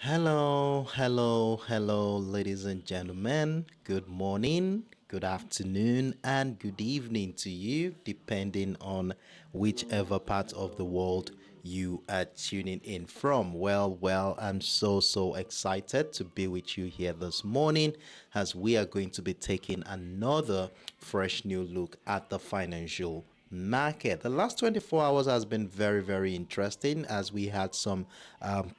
Hello, ladies and gentlemen. Good morning, good afternoon, and good evening to you, depending on whichever part of the world you are tuning in from. Well, I'm so excited to be with you here this morning as we are going to be taking another fresh new look at the financial market. The last 24 hours has been very interesting as we had some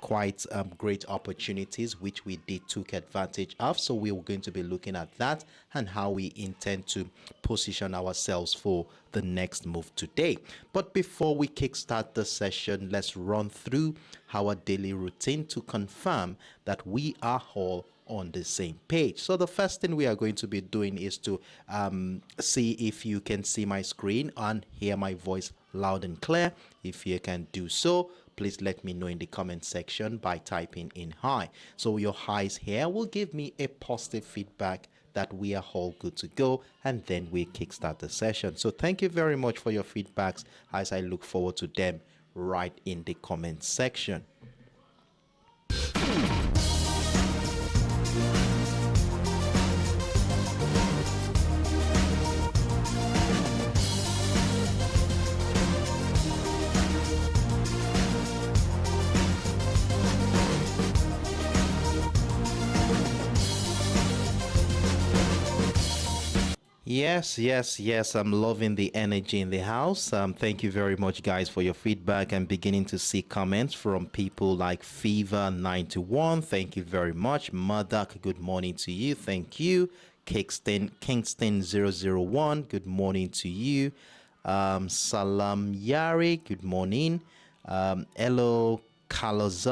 quite great opportunities which we did took advantage of. So we were going to be looking at that and how we intend to position ourselves for the next move today. But before we kickstart the session, let's run through our daily routine to confirm that we are all on the same page. So the first thing we are going to be doing is to see if you can see my screen and hear my voice loud and clear. If you can do so, please let me know in the comment section by typing in hi. So your highs here will give me a positive feedback that we are all good to go, and then we kickstart the session. So thank you very much for your feedbacks as I look forward to them right in the comment section. Yes. I'm loving the energy in the house. Thank you very much, guys, for your feedback. I'm beginning to see comments from people like Fever91. Thank you very much. Madak, good morning to you. Thank you. Kingston 001. Good morning to you. Salam Yari. Good morning. Hello. Carlos,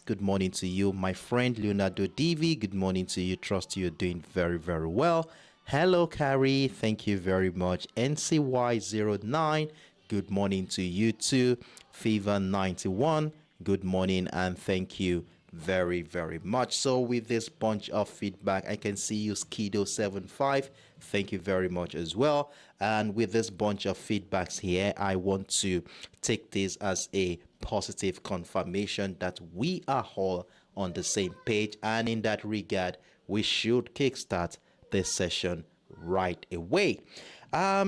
good morning to you. My friend Leonardo Divi, good morning to you. Trust you're doing very well. Hello, Carrie. Thank you very much. NCY09, good morning to you too. Fever91, good morning and thank you very much. So with this bunch of feedback, I can see you Skido75, thank you very much as well. And with this bunch of feedbacks here, I want to take this as a positive confirmation that we are all on the same page, and in that regard we should kickstart this session right away.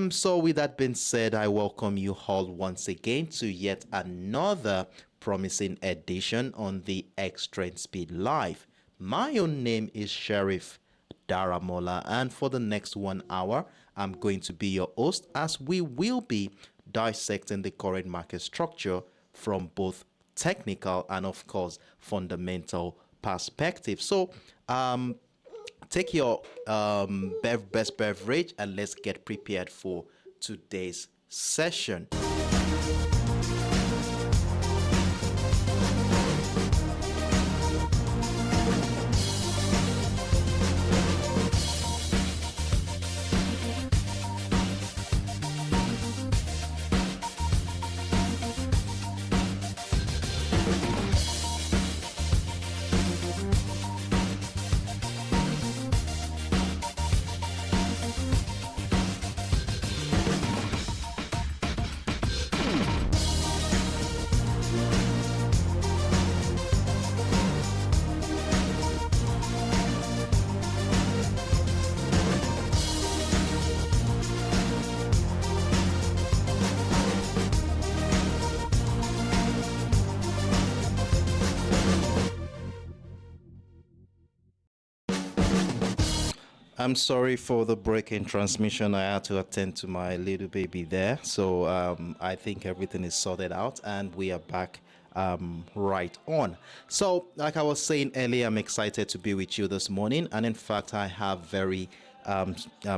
So with that being said, I welcome you all once again to yet another promising edition on the X Trend Speed Live. My own name is Sheriff Daramola, and for the next 1 hour I'm going to be your host as we will be dissecting the current market structure from both technical and of course fundamental perspective. So take your best beverage and let's get prepared for today's session. I'm sorry for the break in transmission. I had to attend to my little baby there. So I think everything is sorted out and we are back right on. So like I was saying earlier, I'm excited to be with you this morning. And in fact, I have very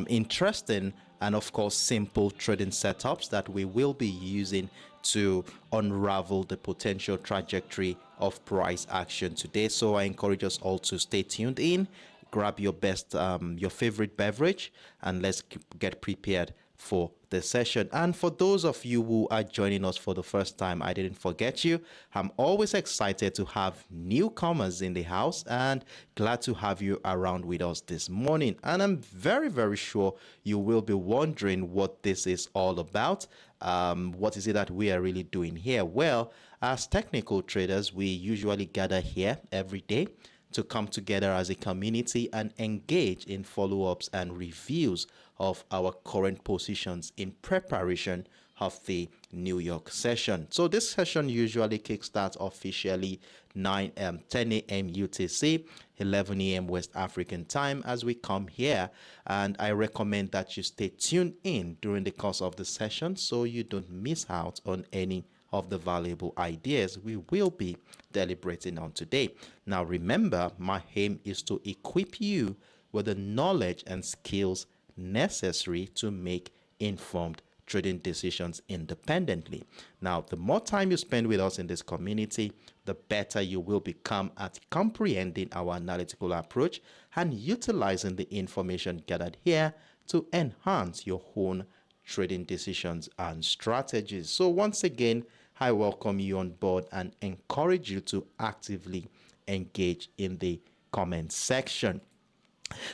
interesting and of course simple trading setups that we will be using to unravel the potential trajectory of price action today. So I encourage us all to stay tuned in, grab your favorite beverage, and let's get prepared for this session. And for those of you who are joining us for the first time, I didn't forget you. I'm always excited to have newcomers in the house and glad to have you around with us this morning. And I'm very, very sure you will be wondering what this is all about. What is it that we are really doing here? Well, as technical traders, we usually gather here every day to come together as a community and engage in follow-ups and reviews of our current positions in preparation of the New York session. So this session usually kickstarts officially 10 a.m. UTC, 11 a.m. West African time as we come here, and I recommend that you stay tuned in during the course of the session so you don't miss out on any of the valuable ideas we will be deliberating on today. Now remember, my aim is to equip you with the knowledge and skills necessary to make informed trading decisions independently. Now, the more time you spend with us in this community, the better you will become at comprehending our analytical approach and utilizing the information gathered here to enhance your own trading decisions and strategies. So once again, I welcome you on board and encourage you to actively engage in the comment section.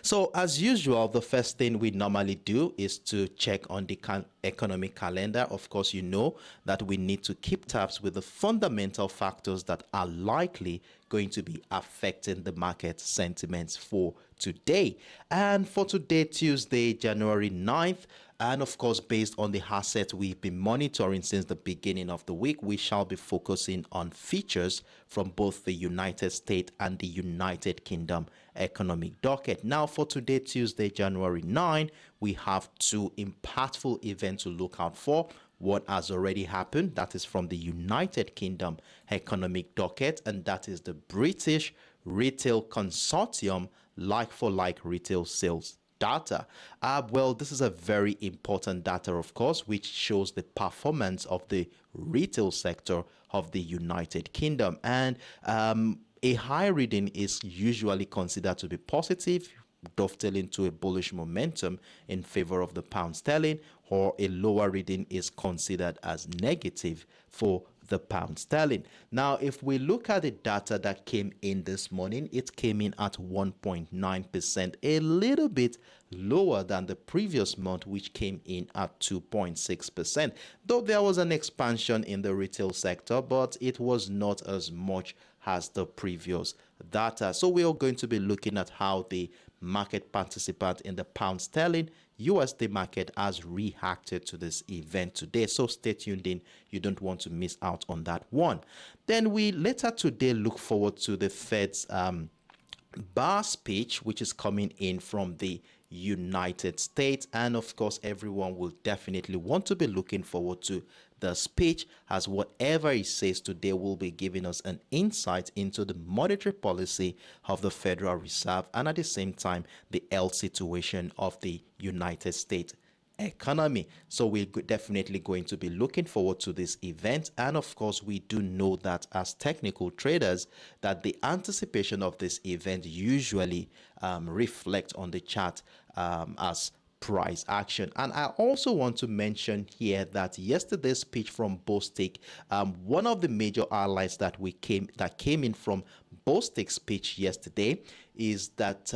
So as usual, the first thing we normally do is to check on the economic calendar. Of course, you know that we need to keep tabs with the fundamental factors that are likely going to be affecting the market sentiments for today. And for today, Tuesday, January 9th, and of course, based on the assets we've been monitoring since the beginning of the week, we shall be focusing on features from both the United States and the United Kingdom economic docket. Now, for today, Tuesday, January 9, we have two impactful events to look out for. One has already happened, that is from the United Kingdom economic docket, and that is the British Retail Consortium like-for-like retail sales data. Well, this is a very important data, of course, which shows the performance of the retail sector of the United Kingdom. And a high reading is usually considered to be positive, dovetailing to a bullish momentum in favor of the pound sterling, or a lower reading is considered as negative for the pound sterling. Now, if we look at the data that came in this morning, it came in at 1.9%, a little bit lower than the previous month, which came in at 2.6%. Though there was an expansion in the retail sector, but it was not as much as the previous data. So we are going to be looking at how the market participant in the pound sterling USD market has reacted to this event today. So stay tuned in. You don't want to miss out on that one. Then we later today look forward to the Fed's bar speech, which is coming in from the United States. And of course, everyone will definitely want to be looking forward to the speech, as whatever he says today will be giving us an insight into the monetary policy of the Federal Reserve and at the same time the health situation of the United States economy. So we're definitely going to be looking forward to this event. And of course, we do know that as technical traders, that the anticipation of this event usually reflect on the chart as price action. And I also want to mention here that yesterday's speech from Bostic, one of the major highlights that came in from Bostic's speech yesterday is that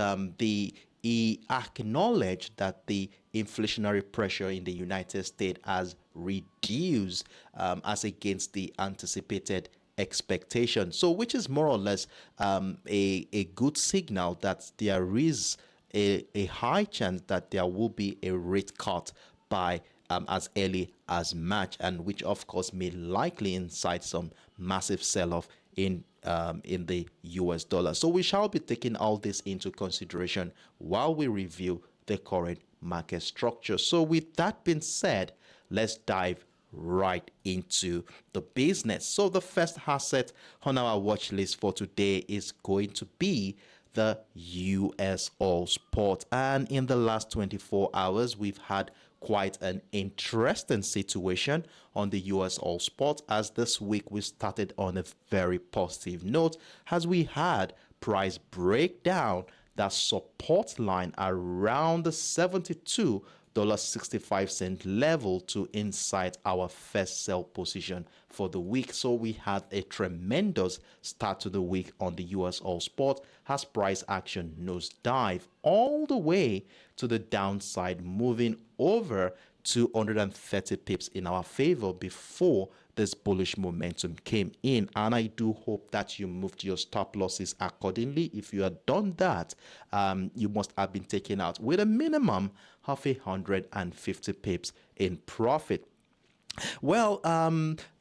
he acknowledged that the inflationary pressure in the United States has reduced as against the anticipated expectation. So which is more or less a good signal that there is a high chance that there will be a rate cut by as early as March, and which of course may likely incite some massive sell-off in the US dollar. So we shall be taking all this into consideration while we review the current market structure. So with that being said, let's dive right into the business. So the first asset on our watch list for today is going to be the US oil spot. And in the last 24 hours, we've had quite an interesting situation on the US oil spot, as this week we started on a very positive note as we had price breakdown that support line around the $72 $1.65 level to incite our first sell position for the week. So we had a tremendous start to the week on the US All Spot as price action nosedive all the way to the downside, moving over 230 pips in our favor before this bullish momentum came in. And I do hope that you moved your stop losses accordingly. If you had done that, you must have been taken out with a minimum of 150 pips in profit. Well,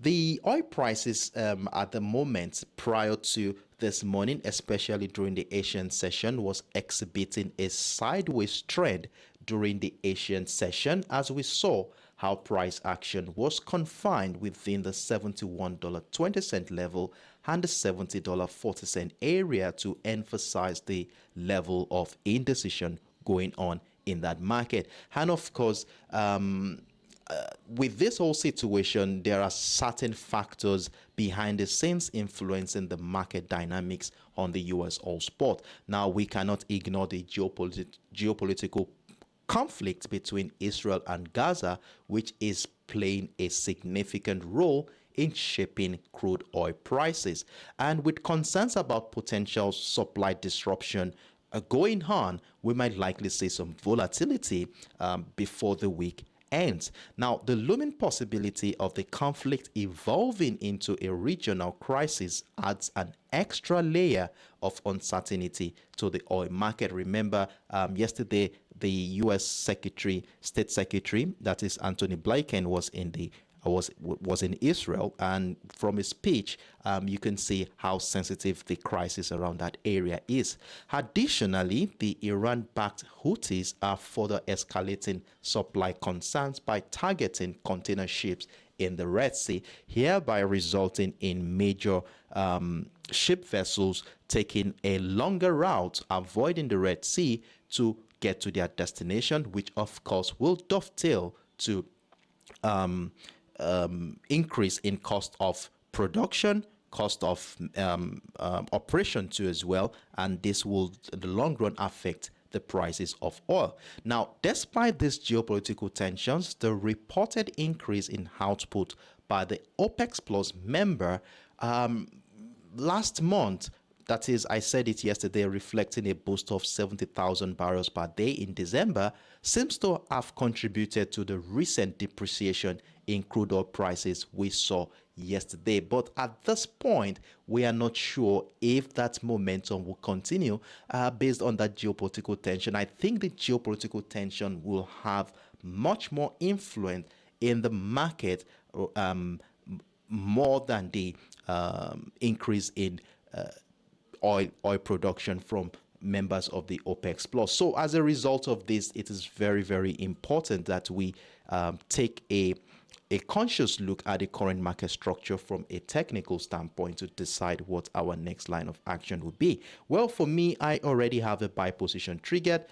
the oil prices at the moment prior to this morning, especially during the Asian session, was exhibiting a sideways trend during the Asian session, as we saw how price action was confined within the $71.20 level and the $70.40 area to emphasize the level of indecision going on in that market. And of course, with this whole situation, there are certain factors behind the scenes influencing the market dynamics on the US All Spot. Now, we cannot ignore the geopolitical conflict between Israel and Gaza, which is playing a significant role in shaping crude oil prices. And with concerns about potential supply disruption going on, we might likely see some volatility before the week ends. Now, the looming possibility of the conflict evolving into a regional crisis adds an extra layer of uncertainty to the oil market. Remember, yesterday, the U.S. State Secretary, that is Anthony Blinken, was in Israel, and from his speech, you can see how sensitive the crisis around that area is. Additionally, the Iran-backed Houthis are further escalating supply concerns by targeting container ships in the Red Sea, hereby resulting in major ship vessels taking a longer route, avoiding the Red Sea to get to their destination, which of course will dovetail to increase in cost of production, cost of operation too as well, and this will in the long run affect the prices of oil. Now, despite these geopolitical tensions, the reported increase in output by the OPEC Plus member last month, that is, I said it yesterday, reflecting a boost of 70,000 barrels per day in December, seems to have contributed to the recent depreciation in crude oil prices we saw yesterday. But at this point, we are not sure if that momentum will continue based on that geopolitical tension. I think the geopolitical tension will have much more influence in the market more than the increase in oil production from members of the OPEC Plus. So as a result of this, it is very, very important that we take a conscious look at the current market structure from a technical standpoint to decide what our next line of action would be. Well, for me, I already have a buy position triggered,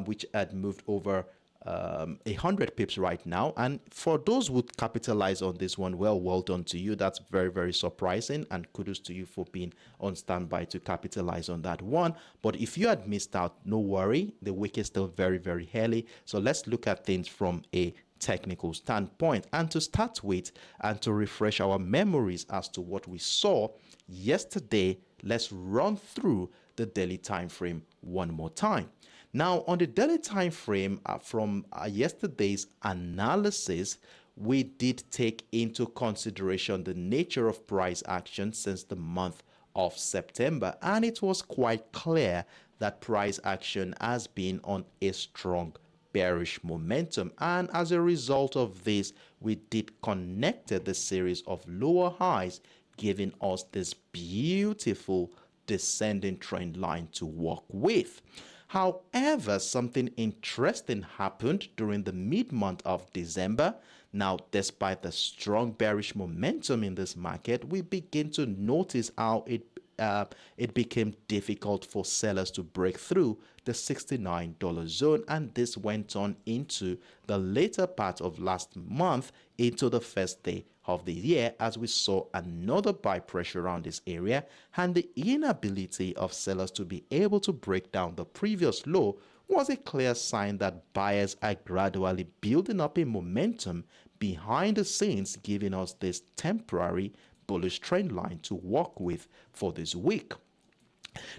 which had moved over 100 pips right now, and for those who would capitalize on this one, well done to you. That's very, very surprising, and kudos to you for being on standby to capitalize on that one. But if you had missed out, no worry, the week is still very, very early. So let's look at things from a technical standpoint. And to start with, and to refresh our memories as to what we saw yesterday, let's run through the daily time frame one more time. Now, on the daily time frame, from yesterday's analysis, we did take into consideration the nature of price action since the month of September, and it was quite clear that price action has been on a strong bearish momentum, and as a result of this, we did connected the series of lower highs, giving us this beautiful descending trend line to work with. However, something interesting happened during the mid-month of December. Now, despite the strong bearish momentum in this market, we begin to notice how it became difficult for sellers to break through the $69 zone, and this went on into the later part of last month into the first day of the year, as we saw another buy pressure around this area, and the inability of sellers to be able to break down the previous low was a clear sign that buyers are gradually building up a momentum behind the scenes, giving us this temporary bullish trend line to work with for this week.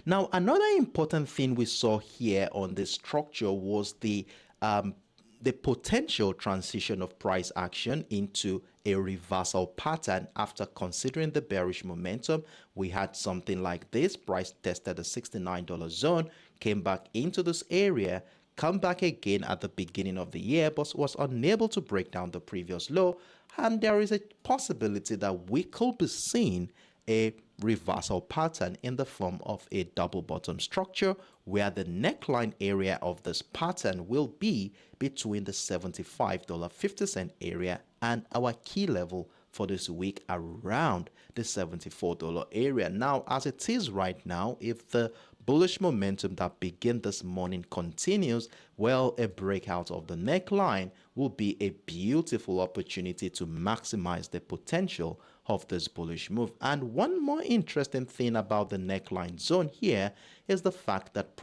Now, another important thing we saw here on this structure was the potential transition of price action into a reversal pattern. After considering the bearish momentum, we had something like this. Price tested the $69 zone, came back into this area, come back again at the beginning of the year, but was unable to break down the previous low. And there is a possibility that we could be seeing a reversal pattern in the form of a double bottom structure, where the neckline area of this pattern will be between the $75.50 area and our key level for this week around the $74 area. Now, as it is right now, if the bullish momentum that began this morning continues, well, a breakout of the neckline will be a beautiful opportunity to maximize the potential of this bullish move. And one more interesting thing about the neckline zone here is the fact that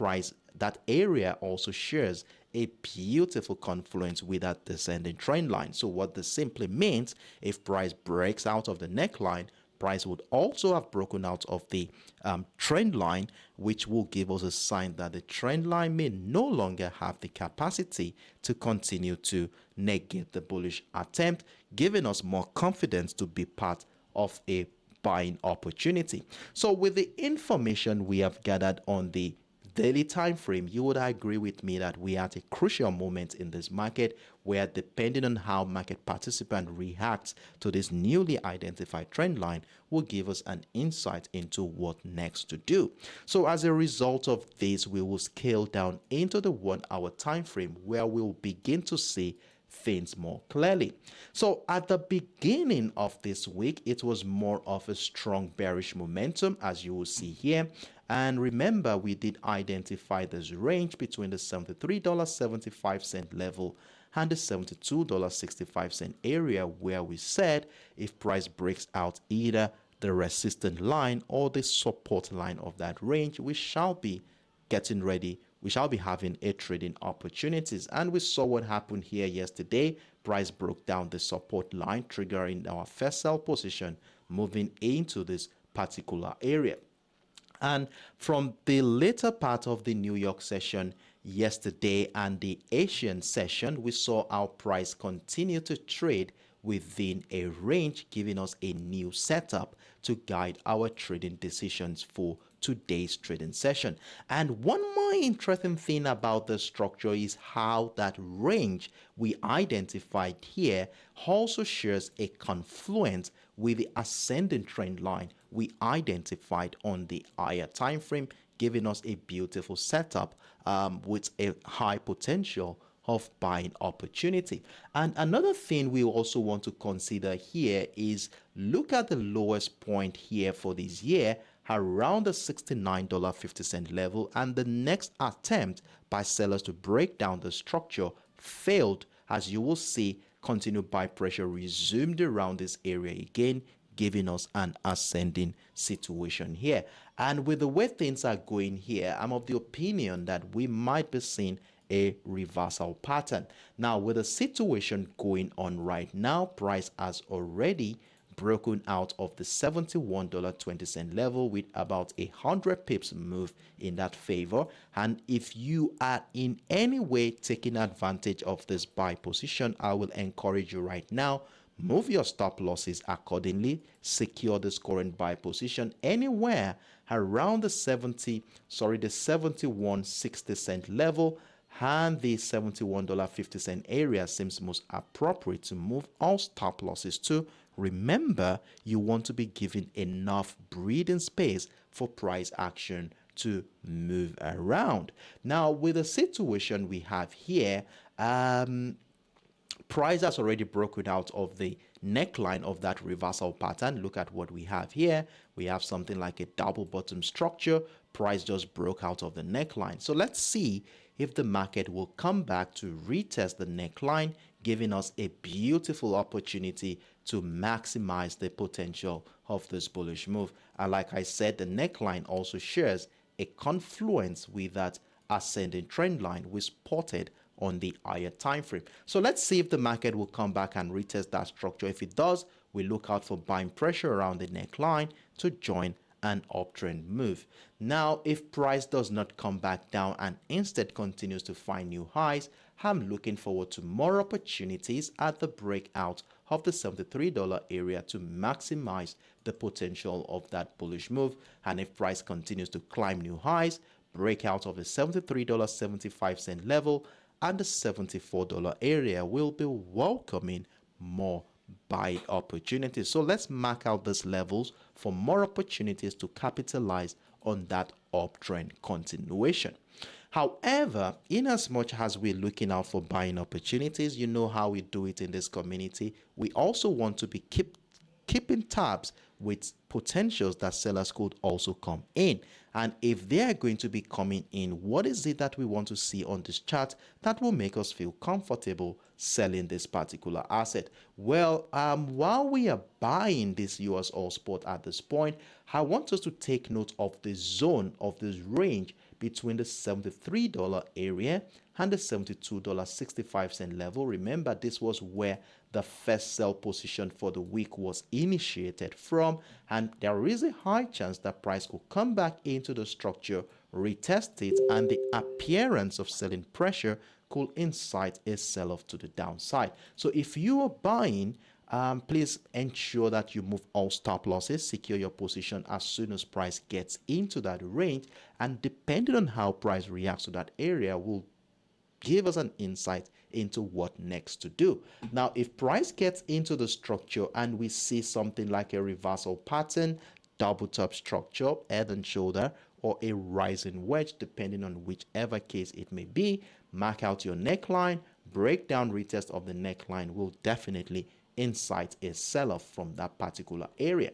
that area also shares a beautiful confluence with that descending trend line. So what this simply means, if price breaks out of the neckline, price would also have broken out of the trend line, which will give us a sign that the trend line may no longer have the capacity to continue to negate the bullish attempt, giving us more confidence to be part of a buying opportunity. So with the information we have gathered on the daily time frame, you would agree with me that we are at a crucial moment in this market, where depending on how market participant reacts to this newly identified trend line will give us an insight into what next to do. So as a result of this, we will scale down into the 1 hour time frame, where we will begin to see things more clearly. So at the beginning of this week, it was more of a strong bearish momentum, as you will see here. And remember, we did identify this range between the $73.75 level and the $72.65 area, where we said if price breaks out either the resistance line or the support line of that range, we shall be getting ready. We shall be having a trading opportunities. And we saw what happened here yesterday. Price broke down the support line, triggering our first sell position, moving into this particular area. And from the later part of the New York session yesterday and the Asian session, we saw our price continue to trade within a range, giving us a new setup to guide our trading decisions for today's trading session. And one more interesting thing about the structure is how that range we identified here also shares a confluence with the ascending trend line we identified on the higher time frame, giving us a beautiful setup with a high potential of buying opportunity. And another thing we also want to consider here is look at the lowest point here for this year around the $69.50 level, and the next attempt by sellers to break down the structure failed. As you will see, continued buy pressure resumed around this area again, giving us an ascending situation here. And with the way things are going here, I'm of the opinion that we might be seeing a reversal pattern. Now, with the situation going on right now, price has already broken out of the $71.20 level with about 100 pips move in that favor. And if you are in any way taking advantage of this buy position, I will encourage you right now, move your stop losses accordingly, secure this current buy position anywhere around the 71.60 level, and the $71.50 area seems most appropriate to move all stop losses to. Remember, you want to be given enough breathing space for price action to move around. Now, with the situation we have here, price has already broken out of the neckline of that reversal pattern. Look at what we have here. We have something like a double bottom structure. Price just broke out of the neckline. So let's see if the market will come back to retest the neckline, giving us a beautiful opportunity to maximize the potential of this bullish move. And like I said, the neckline also shares a confluence with that ascending trend line we spotted on the higher time frame. So let's see if the market will come back and retest that structure. If it does, we look out for buying pressure around the neckline to join an uptrend move. Now, if price does not come back down and instead continues to find new highs, I'm looking forward to more opportunities at the breakout of the $73 area to maximize the potential of that bullish move. And if price continues to climb new highs, breakout of the $73.75 level and the $74 area will be welcoming more buy opportunities. So let's mark out these levels for more opportunities to capitalize on that uptrend continuation. However, in as much as we're looking out for buying opportunities, you know how we do it in this community, we also want to be keeping tabs with potentials that sellers could also come in. And if they are going to be coming in, what is it that we want to see on this chart that will make us feel comfortable selling this particular asset? Well, while we are buying this US All Spot at this point, I want us to take note of the zone of this range between the $73 area and the $72.65 level. Remember, this was where the first sell position for the week was initiated from, and there is a high chance that price could come back into the structure, retest it, and the appearance of selling pressure could incite a sell-off to the downside. So if you are buying, please ensure that you move all stop losses, secure your position as soon as price gets into that range, and depending on how price reacts to that area will give us an insight into what next to do. Now, if price gets into the structure and we see something like a reversal pattern, double top structure, head and shoulder, or a rising wedge, depending on whichever case it may be, mark out your neckline. Breakdown retest of the neckline will definitely incite a sell-off from that particular area.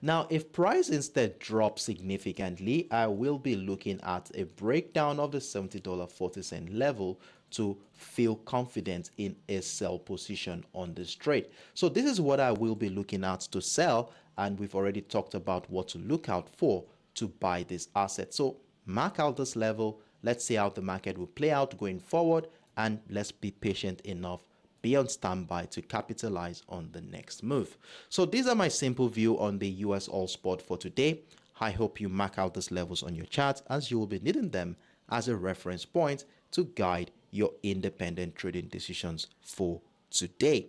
Now, if price instead drops significantly, I will be looking at a breakdown of the $70.40 level to feel confident in a sell position on this trade. So this is what I will be looking at to sell, and we've already talked about what to look out for to buy this asset. So mark out this level. Let's see how the market will play out going forward, and let's be patient enough, be on standby to capitalize on the next move. So these are my simple view on the US All Spot for today. I hope you mark out these levels on your chart, as you will be needing them as a reference point to guide your independent trading decisions for today.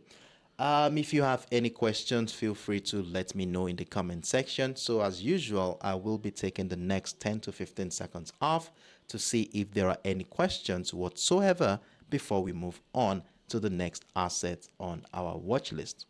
If you have any questions, feel free to let me know in the comment section. So as usual, I will be taking the next 10 to 15 seconds off to see if there are any questions whatsoever before we move on to the next asset on our watch list.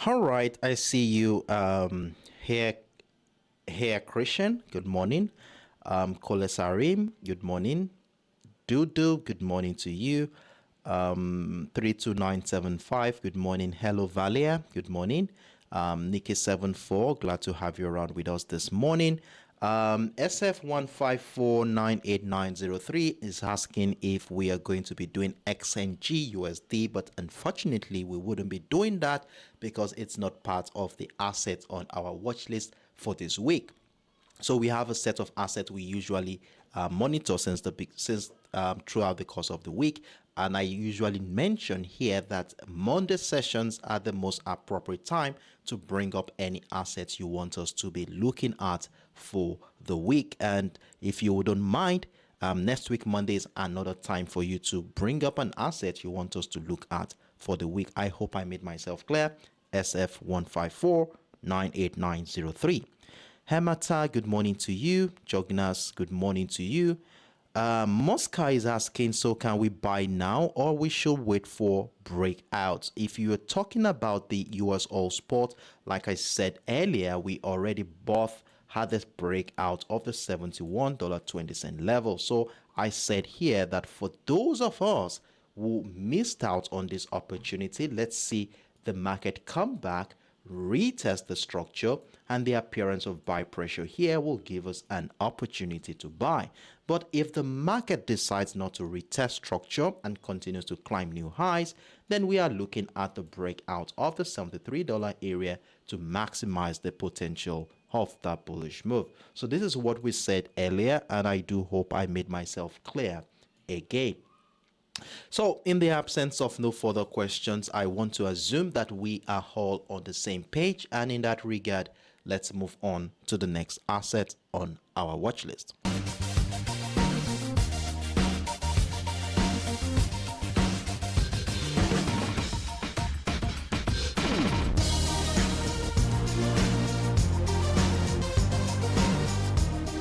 All right, I see you here, Christian. Good morning. Kolesarim, good morning. Dudu, good morning to you. 32975, good morning. Hello, Valia, good morning. Nikki74, glad to have you around with us this morning. SF1549890 is asking if we are going to be doing XNG but unfortunately we wouldn't be doing that because it's not part of the assets on our watch list for this week. So we have a set of assets we usually monitor throughout the course of the week, and I usually mention here that Monday sessions are the most appropriate time to bring up any assets you want us to be looking at for the week. And if you don't mind, next week Monday is another time for you to bring up an asset you want us to look at for the week. I hope I made myself clear. SF15498903. Hemata, good morning to you. Jognas, good morning to you. Mosca is asking, so can we buy now or we should wait for breakouts? If you're talking about the US All Sport, like I said earlier, we already both had this breakout of the $71.20 level. So I said here that for those of us who missed out on this opportunity, let's see the market come back, retest the structure, and the appearance of buy pressure here will give us an opportunity to buy. But if the market decides not to retest structure and continues to climb new highs, then we are looking at the breakout of the $73 area to maximize the potential of that bullish move. So this is what we said earlier, and I do hope I made myself clear again. So in the absence of no further questions, I want to assume that we are all on the same page, and in that regard, let's move on to the next asset on our watch list.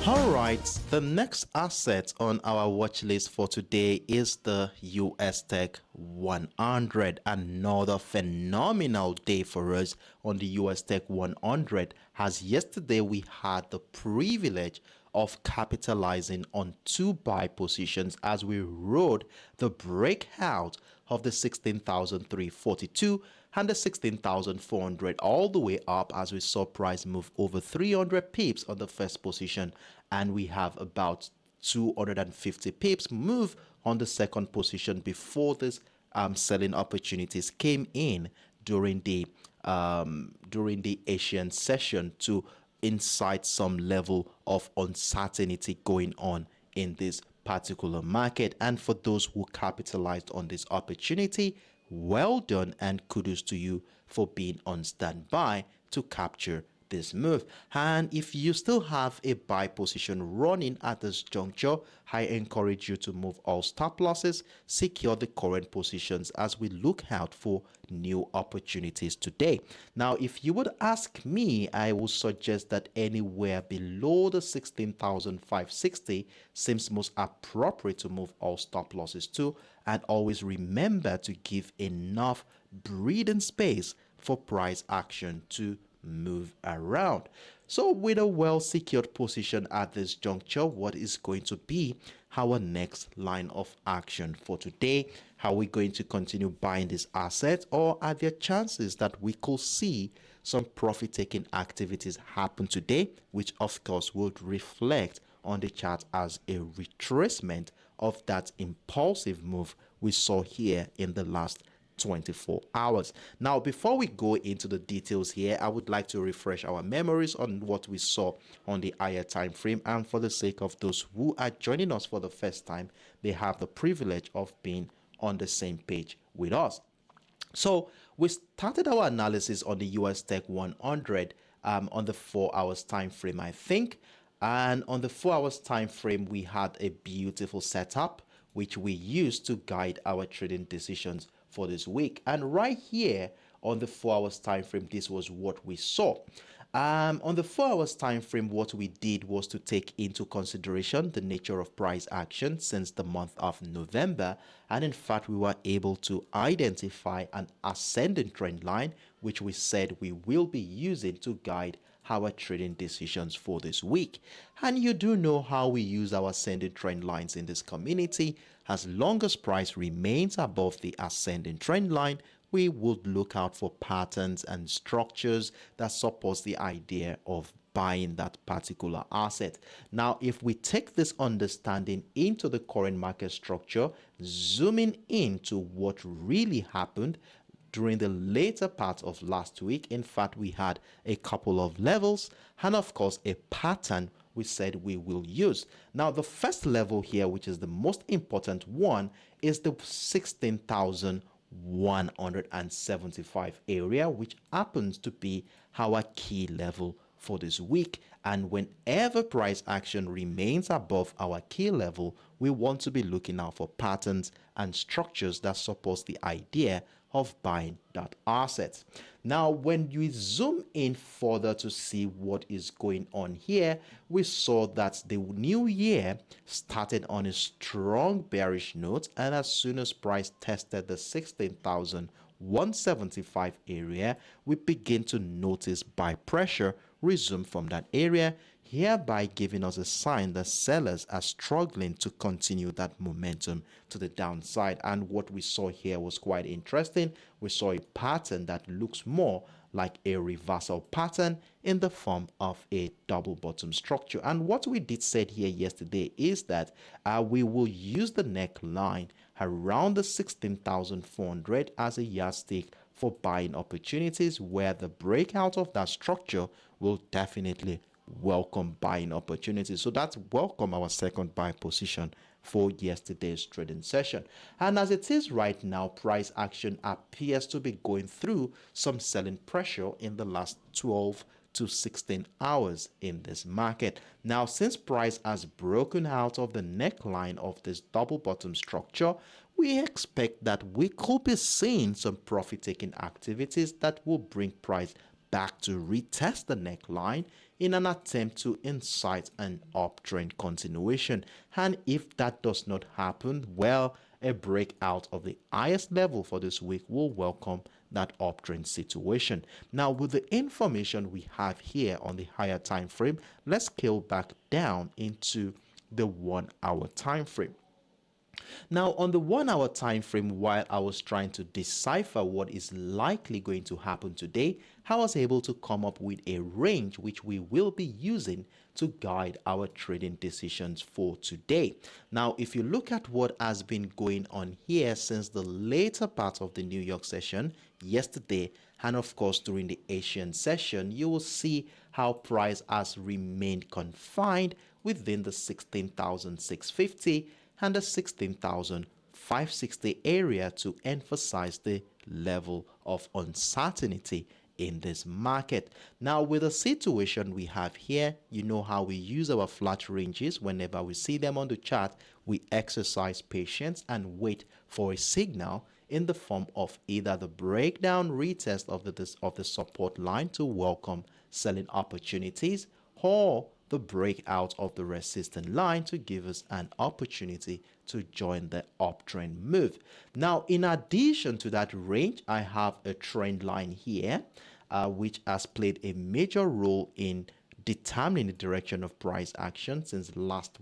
Alright, the next asset on our watch list for today is the USTech100. Another phenomenal day for us on the USTech100, as yesterday we had the privilege of capitalizing on two buy positions as we rode the breakout of the 16,342 and the 16,400 all the way up as we saw price move over 300 pips on the first position, and we have about 250 pips move on the second position before this selling opportunities came in during the Asian session to incite some level of uncertainty going on in this particular market. And for those who capitalized on this opportunity, well done and kudos to you for being on standby to capture this move. And if you still have a buy position running at this juncture, I encourage you to move all stop losses, secure the current positions as we look out for new opportunities today. Now, if you would ask me, I would suggest that anywhere below the 16,560 seems most appropriate to move all stop losses to, and always remember to give enough breathing space for price action to move around. So with a well secured position at this juncture, what is going to be our next line of action for today? Are we going to continue buying this asset, or are there chances that we could see some profit taking activities happen today, which of course would reflect on the chart as a retracement of that impulsive move we saw here in the last 24 hours. Now, before we go into the details here, I would like to refresh our memories on what we saw on the higher time frame, and for the sake of those who are joining us for the first time, they have the privilege of being on the same page with us. So we started our analysis on the US Tech 100 on the 4 hours time frame, I think, and on the 4 hours time frame we had a beautiful setup which we used to guide our trading decisions for this week. And right here on the 4 hours time frame, this was what we saw. On the 4 hours time frame, what we did was to take into consideration the nature of price action since the month of November, and in fact we were able to identify an ascending trend line which we said we will be using to guide our trading decisions for this week. And you do know how we use our ascending trend lines in this community. As long as price remains above the ascending trend line, we would look out for patterns and structures that supports the idea of buying that particular asset. Now, if we take this understanding into the current market structure, zooming into what really happened during the later part of last week, in fact, we had a couple of levels and of course a pattern we said we will use. Now, the first level here, which is the most important one, is the 16,175 area, which happens to be our key level for this week. And whenever price action remains above our key level, we want to be looking out for patterns and structures that supports the idea of buying that asset. Now, when you zoom in further to see what is going on here, we saw that the new year started on a strong bearish note, and as soon as price tested the 16,175 area, we begin to notice buy pressure resume from that area, hereby giving us a sign that sellers are struggling to continue that momentum to the downside. And what we saw here was quite interesting. We saw a pattern that looks more like a reversal pattern in the form of a double bottom structure. And what we did said here yesterday is that we will use the neckline around the 16,400 as a yardstick for buying opportunities, where the breakout of that structure will definitely welcome buying opportunities. So that's welcome our second buy position for yesterday's trading session. And as it is right now, price action appears to be going through some selling pressure in the last 12 to 16 hours in this market. Now, since price has broken out of the neckline of this double bottom structure, we expect that we could be seeing some profit taking activities that will bring price back to retest the neckline in an attempt to incite an uptrend continuation. And if that does not happen, well, a breakout of the highest level for this week will welcome that uptrend situation. Now, with the information we have here on the higher time frame, let's scale back down into the 1 hour time frame. Now, on the 1 hour time frame, while I was trying to decipher what is likely going to happen today, I was able to come up with a range which we will be using to guide our trading decisions for today. Now, if you look at what has been going on here since the later part of the New York session yesterday, and of course during the Asian session, you will see how price has remained confined within the 16,650 and the 16,560 area to emphasize the level of uncertainty in this market. Now, with the situation we have here, you know how we use our flat ranges. Whenever we see them on the chart, we exercise patience and wait for a signal in the form of either the breakdown retest of the support line to welcome selling opportunities, or the breakout of the resistance line to give us an opportunity to join the uptrend move. Now, in addition to that range, I have a trend line here, which has played a major role in determining the direction of price action since last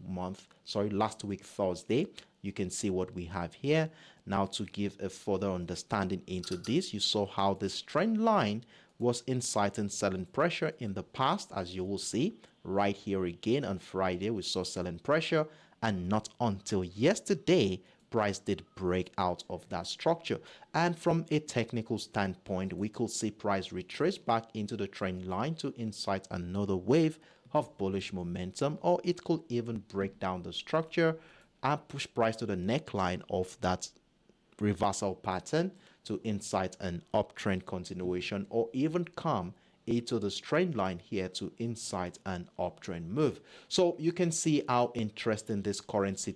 week, Thursday. You can see what we have here. Now, to give a further understanding into this, you saw how this trend line was inciting selling pressure in the past, as you will see right here again on Friday. We saw selling pressure, and not until yesterday price did break out of that structure. And from a technical standpoint, we could see price retrace back into the trend line to incite another wave of bullish momentum, or it could even break down the structure and push price to the neckline of that reversal pattern to incite an uptrend continuation, or even come into the trend line here to incite an uptrend move. So you can see how interesting this current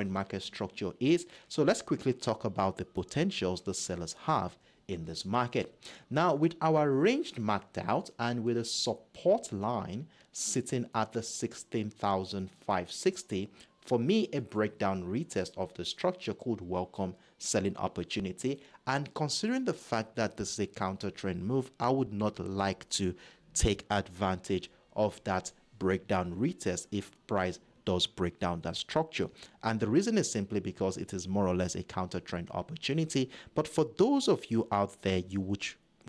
market structure is. So let's quickly talk about the potentials the sellers have in this market. Now, with our range marked out and with a support line sitting at the 16,560, for me, a breakdown retest of the structure could welcome selling opportunity. And considering the fact that this is a counter trend move, I would not like to take advantage of that breakdown retest if price does break down that structure. And the reason is simply because it is more or less a counter trend opportunity. But for those of you out there, you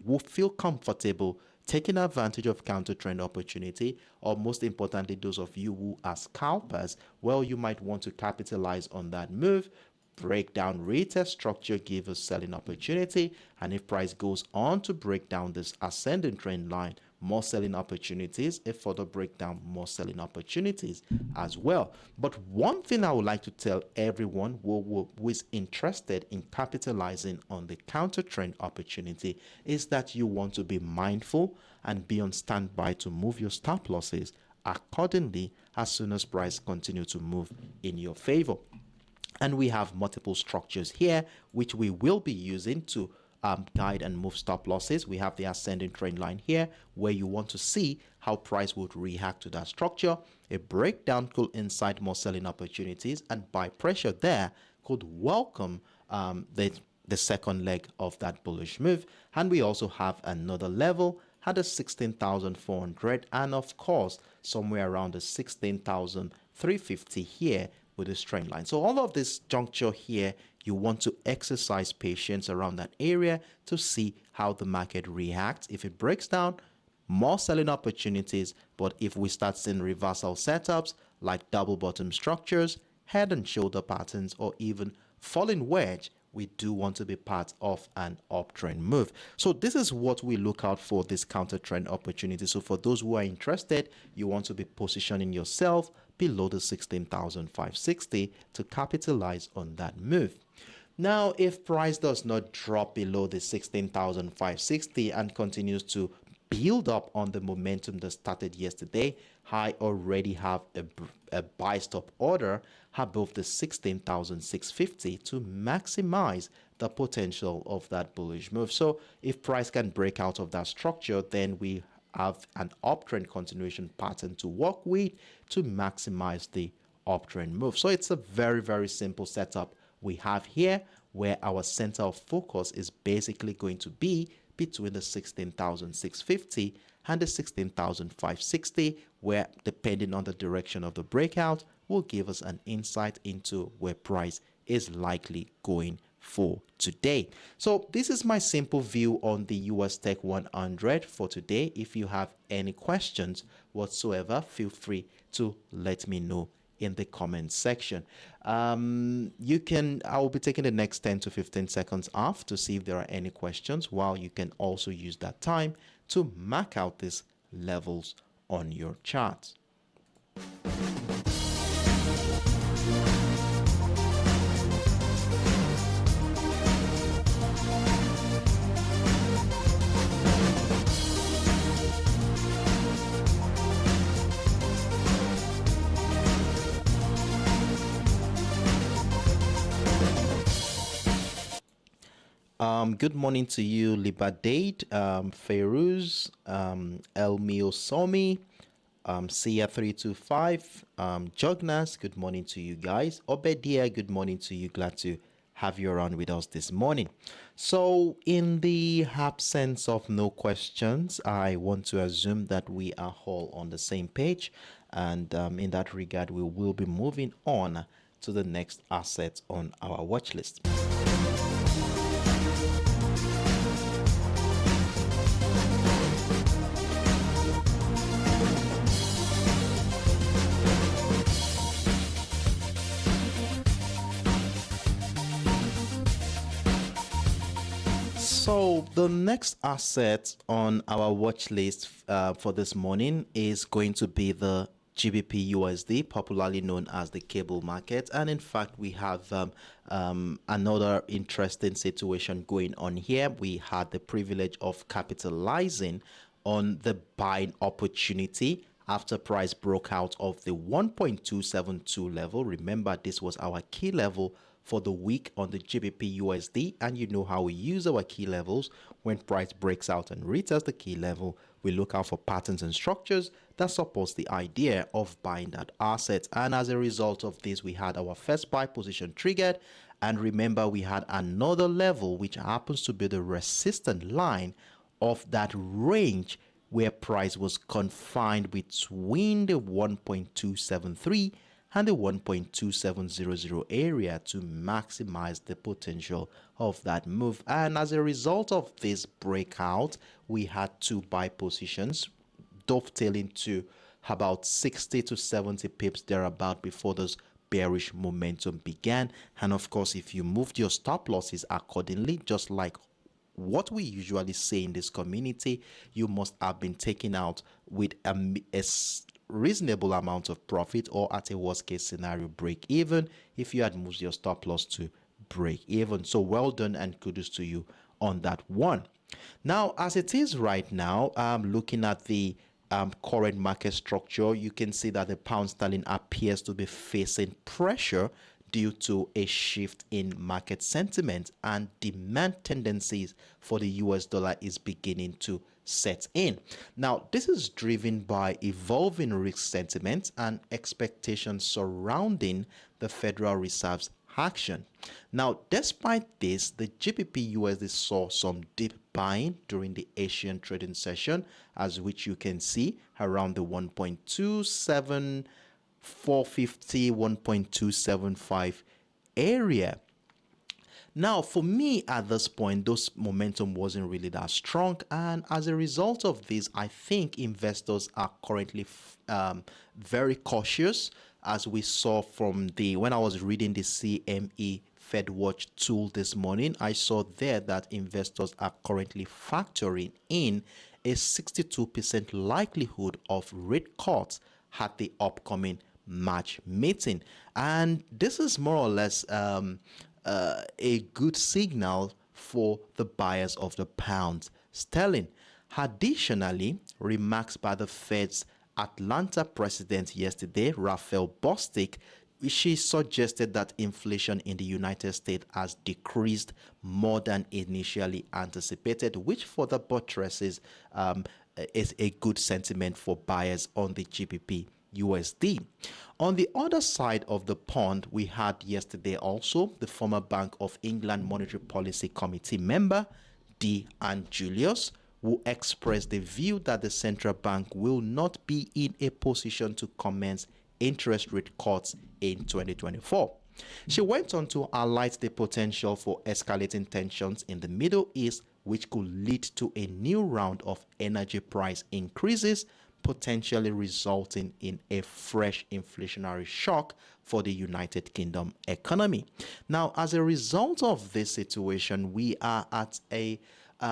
will feel comfortable taking advantage of counter trend opportunity, or most importantly, those of you who are scalpers, well, you might want to capitalize on that move. Breakdown retest structure give us selling opportunity, and if price goes on to break down this ascending trend line, more selling opportunities. A further breakdown, more selling opportunities as well. But one thing I would like to tell everyone who is interested in capitalizing on the counter trend opportunity is that you want to be mindful and be on standby to move your stop losses accordingly as soon as price continue to move in your favor. And we have multiple structures here which we will be using to guide and move stop losses. We have the ascending trend line here where you want to see how price would react to that structure. A breakdown could incite more selling opportunities, and buy pressure there could welcome the second leg of that bullish move. And we also have another level at the 16,400, and of course somewhere around the 16,350 here with this trend line. So all of this juncture here, you want to exercise patience around that area to see how the market reacts. If it breaks down, more selling opportunities. But if we start seeing reversal setups like double bottom structures, head and shoulder patterns, or even falling wedge, we do want to be part of an uptrend move. So this is what we look out for, this counter trend opportunity. So for those who are interested, you want to be positioning yourself below the 16,560 to capitalize on that move. Now, if price does not drop below the 16,560 and continues to build up on the momentum that started yesterday, I already have a buy stop order above the 16,650 to maximize the potential of that bullish move. So if price can break out of that structure, then we have an uptrend continuation pattern to work with to maximize the uptrend move. So it's a very, very simple setup we have here, where our center of focus is basically going to be between the 16,650 and the 16,560, where depending on the direction of the breakout will give us an insight into where price is likely going for today. So this is my simple view on the US Tech 100 for today. If you have any questions whatsoever, feel free to let me know in the comment section. I will be taking the next 10 to 15 seconds off to see if there are any questions, while you can also use that time to mark out these levels on your chart. Good morning to you, Libadate, Feiruz, Elmio Somi, Sia325, Jognas, good morning to you guys. Obedia, good morning to you. Glad to have you around with us this morning. So in the absence of no questions, I want to assume that we are all on the same page. And in that regard, we will be moving on to the next asset on our watch list. So the next asset on our watch list for this morning is going to be the GBPUSD, popularly known as the cable market. And in fact, we have another interesting situation going on here. We had the privilege of capitalizing on the buying opportunity after price broke out of the 1.272 level. Remember, this was our key level for the week on the GBPUSD, and you know how we use our key levels. When price breaks out and retests the key level, we look out for patterns and structures that supports the idea of buying that asset. And as a result of this, we had our first buy position triggered, and remember, we had another level which happens to be the resistance line of that range where price was confined between the 1.273 and the 1.2700 area to maximize the potential of that move. And as a result of this breakout, we had two buy positions dovetailing to about 60 to 70 pips thereabout before this bearish momentum began. And of course, if you moved your stop losses accordingly, just like what we usually say in this community, you must have been taken out with a reasonable amount of profit, or at a worst case scenario break even if you had moved your stop loss to break even. So well done and kudos to you on that one. Now, as it is right now, looking at the current market structure, you can see that the pound sterling appears to be facing pressure due to a shift in market sentiment and demand tendencies for the US dollar is beginning to set in. Now, this is driven by evolving risk sentiment and expectations surrounding the Federal Reserve's action. Now, despite this, the GBPUSD saw some deep buying during the Asian trading session, as which you can see around the 1.27450, 1.275 area. Now, for me at this point, those momentum wasn't really that strong, and as a result of this, I think investors are currently very cautious, as we saw from when I was reading the CME FedWatch tool this morning. I saw there that investors are currently factoring in a 62% likelihood of rate cuts at the upcoming March meeting, and this is more or less a good signal for the buyers of the pound sterling. Additionally, remarks by the Fed's Atlanta president yesterday, Raphael Bostic, she suggested that inflation in the United States has decreased more than initially anticipated, which further buttresses is a good sentiment for buyers on the GBP USD. On the other side of the pond, we had yesterday also the former Bank of England Monetary Policy Committee member, D. and Julius, who expressed the view that the central bank will not be in a position to commence interest rate cuts in 2024. She went on to highlight the potential for escalating tensions in the Middle East, which could lead to a new round of energy price increases, potentially resulting in a fresh inflationary shock for the United Kingdom economy. Now, as a result of this situation, we are at a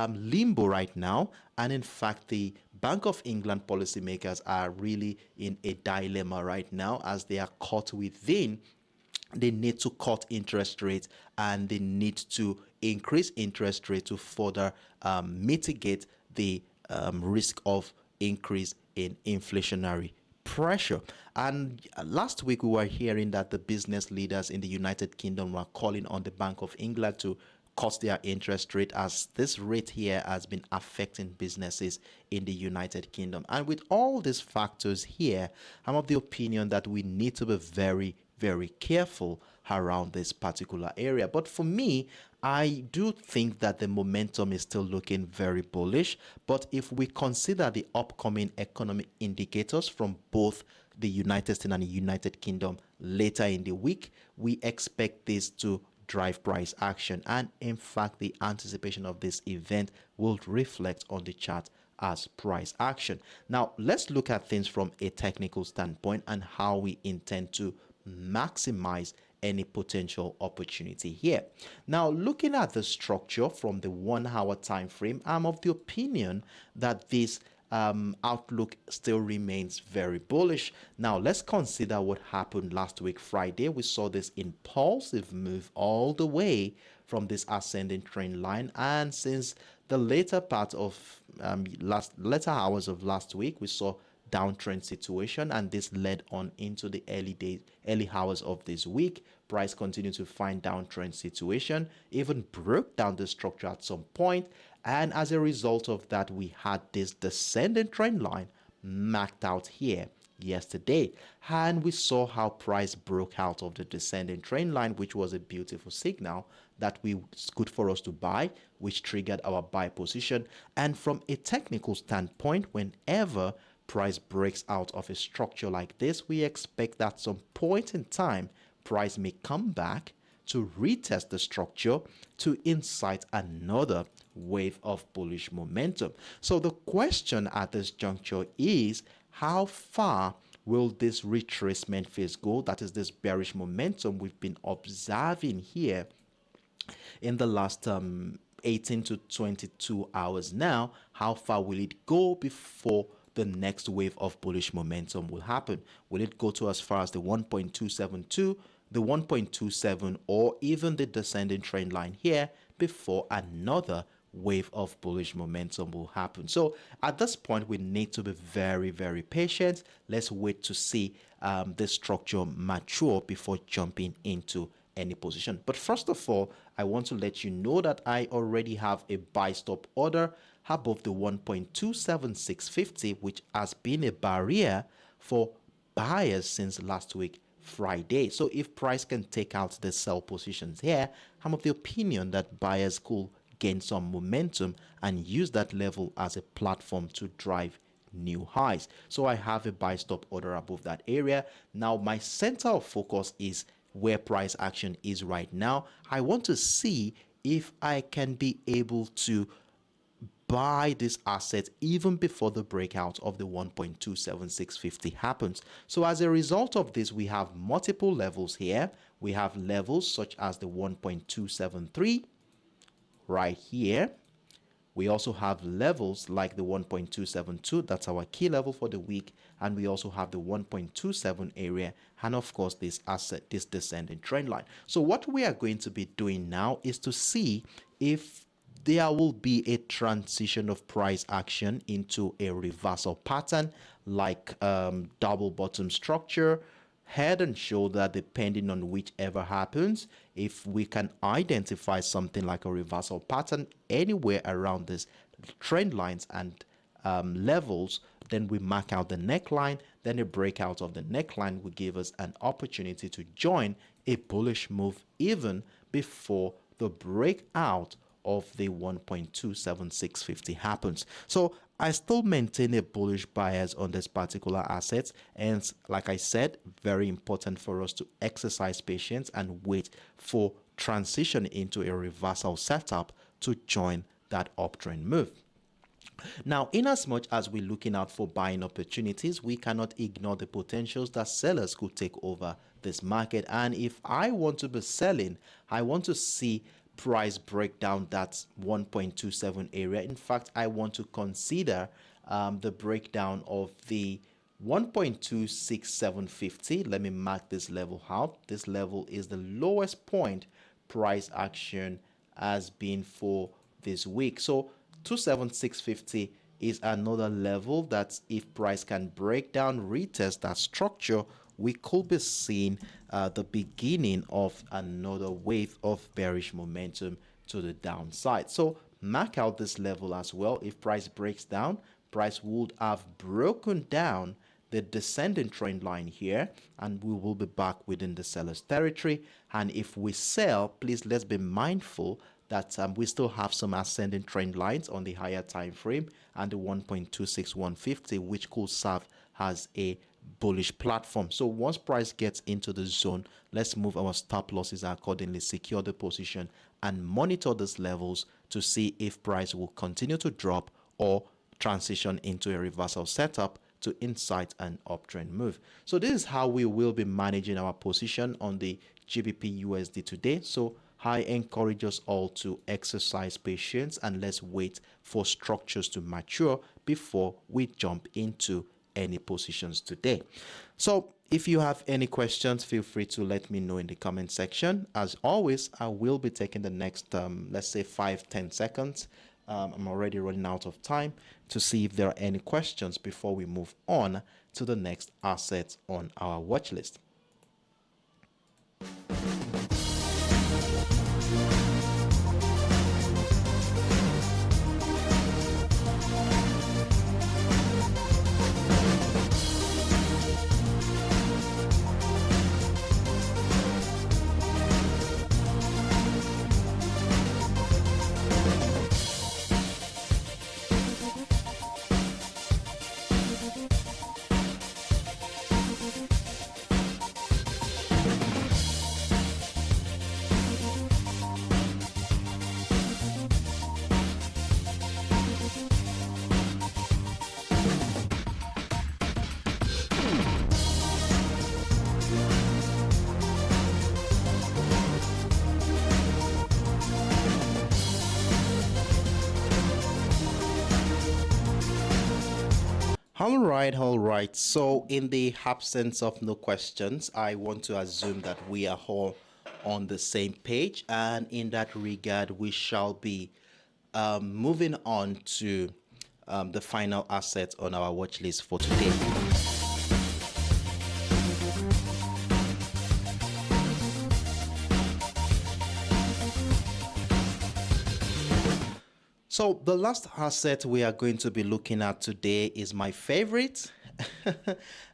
limbo right now, and in fact, the Bank of England policymakers are really in a dilemma right now, as they are caught within they need to cut interest rates and they need to increase interest rate to further mitigate the risk of increase in inflationary pressure. And last week we were hearing that the business leaders in the United Kingdom were calling on the Bank of England to cut their interest rate, as this rate here has been affecting businesses in the United Kingdom. And with all these factors here, I'm of the opinion that we need to be very careful around this particular area. But for me, I do think that the momentum is still looking very bullish. But if we consider the upcoming economic indicators from both the United States and the United Kingdom later in the week, we expect this to drive price action. And in fact, the anticipation of this event will reflect on the chart as price action. Now, let's look at things from a technical standpoint and how we intend to maximize any potential opportunity here. Now, looking at the structure from the 1 hour time frame, I'm of the opinion that this outlook still remains very bullish. Now, let's consider what happened last week Friday. We saw this impulsive move all the way from this ascending trend line, and since the later part of later hours of last week, we saw downtrend situation, and this led on into the early hours of this week. Price continued to find downtrend situation, even broke down the structure at some point, and as a result of that, we had this descending trend line marked out here yesterday, and we saw how price broke out of the descending trend line, which was a beautiful signal that it's good for us to buy, which triggered our buy position. And from a technical standpoint, whenever price breaks out of a structure like this, we expect that at some point in time price may come back to retest the structure to incite another wave of bullish momentum. So the question at this juncture is, how far will this retracement phase go? That is this bearish momentum we've been observing here in the last 18 to 22 hours now. How far will it go before the next wave of bullish momentum will happen? Will it go to as far as the 1.272, the 1.27, or even the descending trend line here before another wave of bullish momentum will happen? So at this point, we need to be very patient. Let's wait to see this structure mature before jumping into any position. But first of all, I want to let you know that I already have a buy stop order above the 1.27650, which has been a barrier for buyers since last week Friday. So if price can take out the sell positions here, I'm of the opinion that buyers could gain some momentum and use that level as a platform to drive new highs. So I have a buy stop order above that area. Now my center of focus is where price action is right now. I want to see if I can be able to buy this asset even before the breakout of the 1.27650 happens. So as a result of this, we have multiple levels here. We have levels such as the 1.273 right here. We also have levels like the 1.272, that's our key level for the week, and we also have the 1.27 area, and of course this descending trend line. So what we are going to be doing now is to see if there will be a transition of price action into a reversal pattern like double bottom structure, head and shoulder, depending on whichever happens. If we can identify something like a reversal pattern anywhere around this trend lines and levels, then we mark out the neckline. Then a breakout of the neckline will give us an opportunity to join a bullish move even before the breakout of the 1.27650 happens. So I still maintain a bullish bias on this particular asset, and like I said, very important for us to exercise patience and wait for transition into a reversal setup to join that uptrend move. Now, in as much as we're looking out for buying opportunities, we cannot ignore the potentials that sellers could take over this market. And if I want to be selling, I want to see price break down that 1.27 area. In fact, I want to consider the breakdown of the 1.26750. Let me mark this level out. This level is the lowest point price action has been for this week. So 27650 is another level that if price can break down, retest that structure, we could be seeing the beginning of another wave of bearish momentum to the downside. So mark out this level as well. If price breaks down, price would have broken down the descending trend line here, and we will be back within the seller's territory. And if we sell, please let's be mindful that we still have some ascending trend lines on the higher time frame and the 1.26150, which could serve as a bullish platform. So once price gets into the zone, let's move our stop losses accordingly, secure the position, and monitor these levels to see if price will continue to drop or transition into a reversal setup to incite an uptrend move. So this is how we will be managing our position on the GBPUSD today. So I encourage us all to exercise patience and let's wait for structures to mature before we jump into any positions today. So if you have any questions, feel free to let me know in the comment section. As always, I will be taking the next let's say 5-10 seconds. I'm already running out of time to see if there are any questions before we move on to the next asset on our watch list. All right. So in the absence of no questions, I want to assume that we are all on the same page. And in that regard, we shall be moving on to the final asset on our watch list for today. So the last asset we are going to be looking at today is my favorite,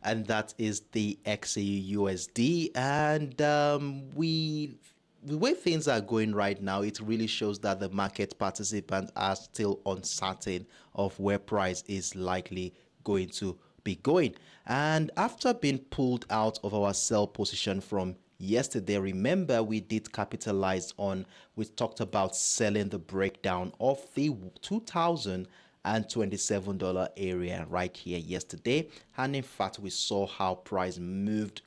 and that is the XAUUSD. And the way things are going right now, it really shows that the market participants are still uncertain of where price is likely going to be going. And after being pulled out of our sell position from yesterday, remember we did capitalize on, we talked about selling the breakdown of the $2,027 area right here yesterday, and in fact we saw how price moved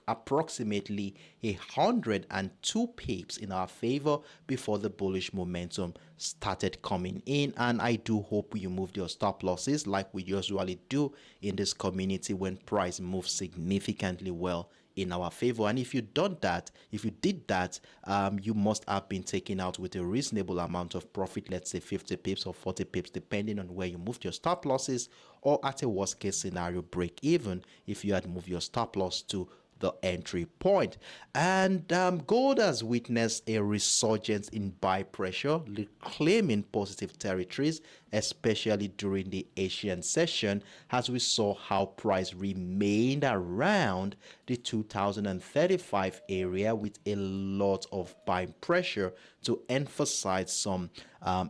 approximately 102 pips in our favor before the bullish momentum started coming in. And I do hope you moved your stop losses like we usually do in this community when price moves significantly well in our favor. And if you done that, if you did that, you must have been taken out with a reasonable amount of profit, let's say 50 pips or 40 pips, depending on where you moved your stop losses, or at a worst case scenario break even if you had moved your stop loss to the entry point. And gold has witnessed a resurgence in buy pressure, reclaiming positive territories, especially during the Asian session, as we saw how price remained around the 2035 area with a lot of buying pressure to emphasize some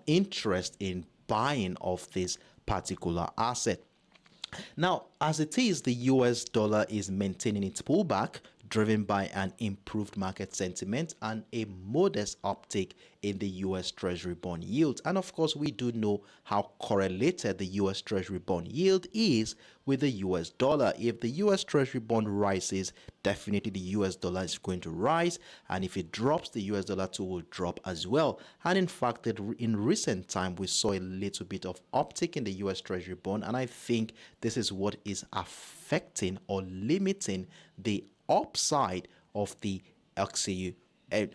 interest in buying of this particular asset. Now, as it is, the US dollar is maintaining its pullback, driven by an improved market sentiment and a modest uptick in the US Treasury bond yield. And of course, we do know how correlated the US Treasury bond yield is with the US dollar. If the US Treasury bond rises, definitely the US dollar is going to rise. And if it drops, the US dollar too will drop as well. And in fact, in recent time, we saw a little bit of uptick in the US Treasury bond. And I think this is what is affecting or limiting the upside of the XAU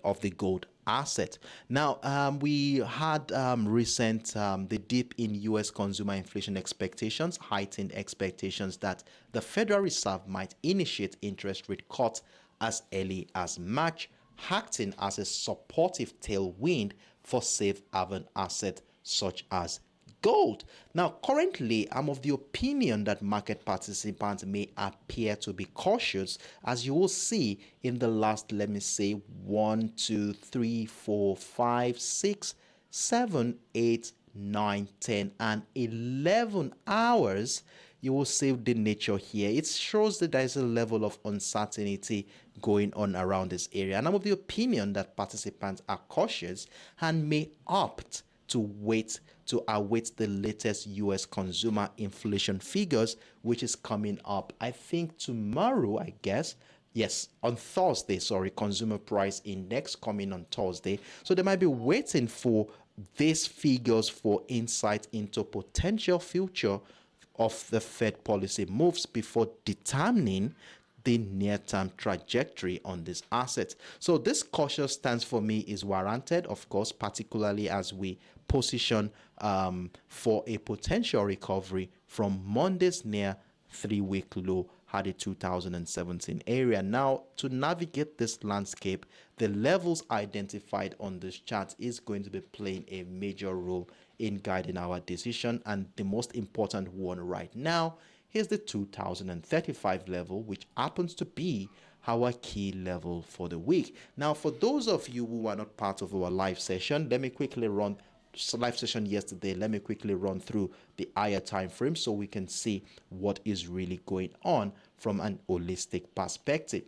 of the gold asset. Now, we had recent the dip in U.S. consumer inflation expectations, heightened expectations that the Federal Reserve might initiate interest rate cuts as early as March, acting as a supportive tailwind for safe haven assets such as gold. Now, currently, I'm of the opinion that market participants may appear to be cautious, as you will see in the last, let me say, 1, 2, 3, 4, 5, 6, 7, 8, 9, 10, and 11 hours. You will see the nature here. It shows that there is a level of uncertainty going on around this area. And I'm of the opinion that participants are cautious and may opt to await the latest US consumer inflation figures, which is coming up, I think, tomorrow, I guess. Yes, on Thursday, sorry, consumer price index coming on Thursday. So they might be waiting for these figures for insight into potential future of the Fed policy moves before determining the near-term trajectory on this asset. So this cautious stance for me is warranted, of course, particularly as we position for a potential recovery from Monday's near 3-week low at the 2017 area. Now, to navigate this landscape, the levels identified on this chart is going to be playing a major role in guiding our decision, and the most important one right now is the 2035 level, which happens to be our key level for the week. Now, for those of you who are not part of our live session, let me quickly run through the higher time frame so we can see what is really going on from an holistic perspective.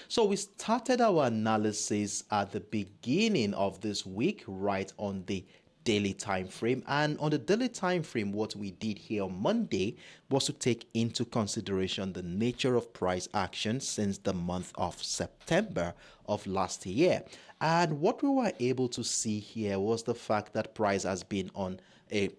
So we started our analysis at the beginning of this week, right on the daily time frame. And on the daily time frame, what we did here on Monday was to take into consideration the nature of price action since the month of September of last year. And what we were able to see here was the fact that price has been on a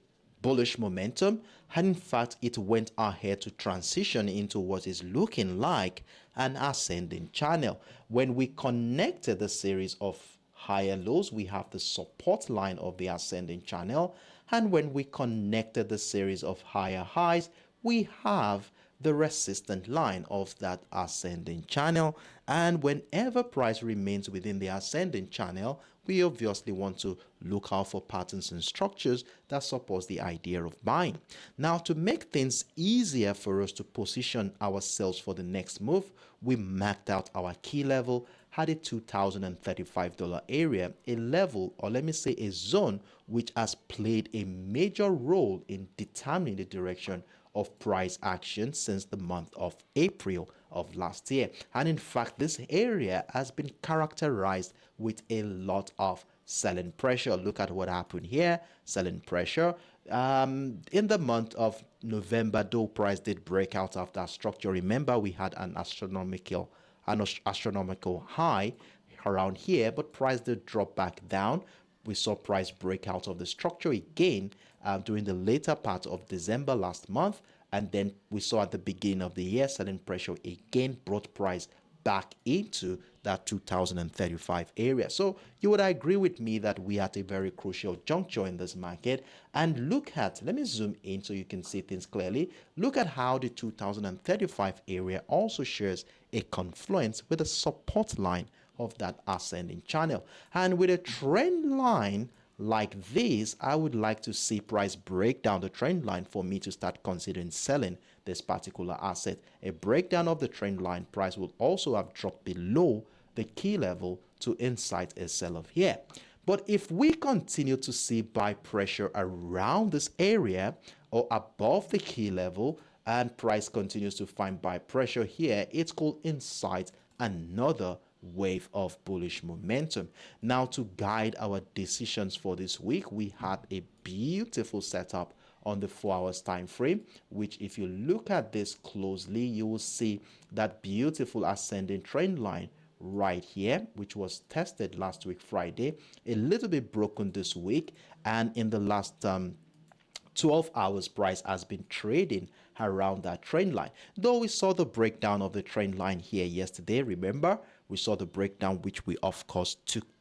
bullish momentum, and in fact it went ahead to transition into what is looking like an ascending channel. When we connected the series of higher lows, we have the support line of the ascending channel, and when we connected the series of higher highs, we have the resistant line of that ascending channel. And whenever price remains within the ascending channel, we obviously want to look out for patterns and structures that supports the idea of buying. Now, to make things easier for us to position ourselves for the next move, we marked out our key level at a $2,035 area, a level, or let me say a zone, which has played a major role in determining the direction of price action since the month of April of last year. And in fact, this area has been characterized with a lot of selling pressure. Look at what happened here, selling pressure. In the month of November, though price did break out of that structure, remember we had an astronomical high around here, but price did drop back down. We saw price break out of the structure again during the later part of December last month, and then we saw at the beginning of the year selling pressure again brought price back into that 2035 area. So you would agree with me that we are at a very crucial juncture in this market. And look at, let me zoom in so you can see things clearly. Look at how the 2035 area also shares a confluence with a support line of that ascending channel. And with a trend line like this, I would like to see price break down the trend line for me to start considering selling this particular asset. A breakdown of the trend line, price will also have dropped below the key level to incite a sell-off here. But if we continue to see buy pressure around this area or above the key level, and price continues to find buy pressure here, it could incite another wave of bullish momentum. Now, to guide our decisions for this week, we had a beautiful setup on the 4 hours time frame, which if you look at this closely, you will see that beautiful ascending trend line right here, which was tested last week Friday, a little bit broken this week, and in the last 12 hours price has been trading around that trend line. Though we saw the breakdown of the trend line here yesterday, remember we saw the breakdown, which we of course